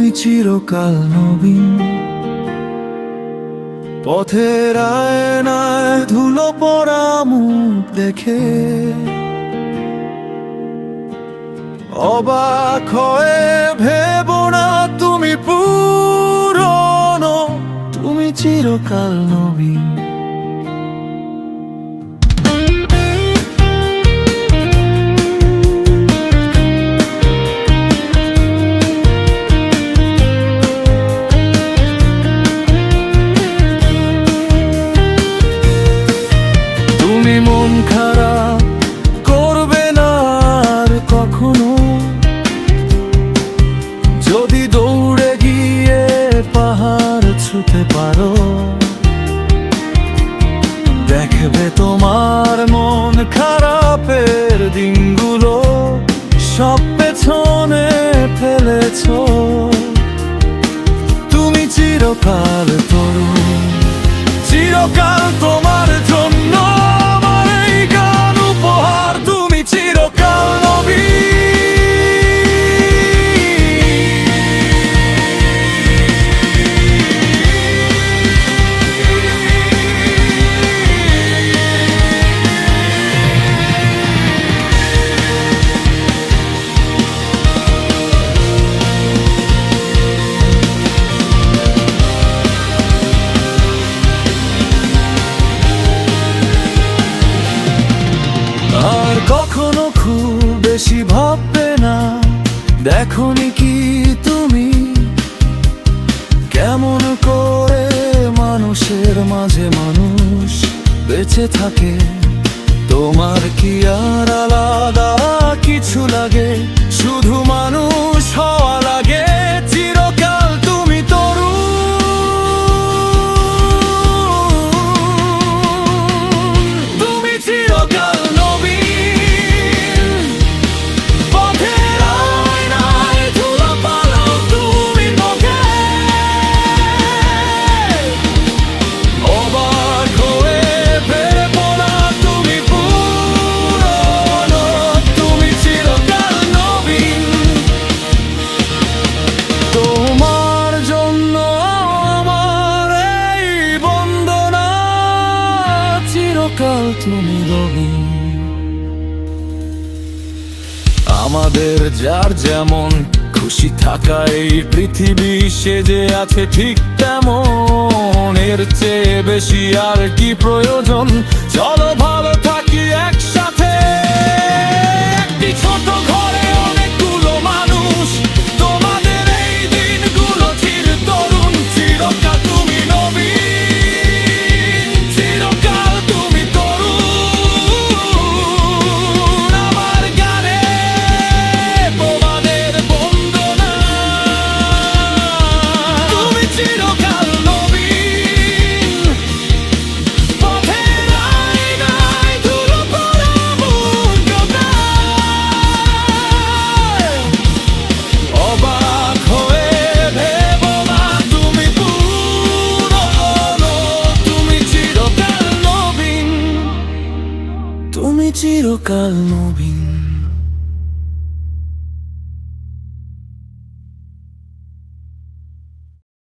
তুমি চিরকাল নবীন। পথের আয়নায় ধুলো পড়া মুখ দেখে অবাক হয়ে ভেবো না তুমি পুরনো, তুমি চিরকাল নবীন। তুমি মন খারাপ করবে না আর কখনো, যদি দৌড়ে গিয়ে পাহাড় ছুঁতে পারো। দেখবে তোমার মন খারাপের দিনগুলো সব পেছনে ফেলেছো। তুমি চিরকাল তরুণ, চিরকাল তোমার জন্য আমার এই গান উপহার। তুমি চিরকাল নবীন। আর কখনো খুব বেশি ভাববে না, দেখোনি কি তুমি কেমন করে মানুষের মাঝে মানুষ বেঁচে থাকে। তোমার কি আর আলাদা কিছু লাগে, শুধু মানুষ হওয়া লাগে। চিরকাল তুমি তরুণ, তুমি চিরকাল নবীন। পথের আয়নায় ধুলো পালাও তুমি মুখে, অবাক হয়ে ভেবো না তুমি পুরনো, তুমি চিরকাল নবীন। তোমার জন্য আমার এই বন্দনা, চিরকাল তুমি নবীন। আমাদের যার যেমন খুশি থাকা এই পৃথিবী সেজে আছে ঠিক তেমন, এর চেয়ে বেশি আর কি প্রয়োজন। চলো ভালো থাকি একসাথে, একটি ছোট ঘরে অনেকগুলো মানুষ। তোমাদের এই দিনগুলো চির তরুণ, চিরকাল তুমি নবীন, চিরকাল তুমি তরুণ। আমার গানে তোমাদের বন্দনা, তুমি চিরকাল নবীন। পথের আয়নায় ধুলো পড়া মুখ জোগায়, অবাক হয়ে ভেবো না তুমি পুরনো, তুমি চিরকাল নবীন, তুমি চিরকাল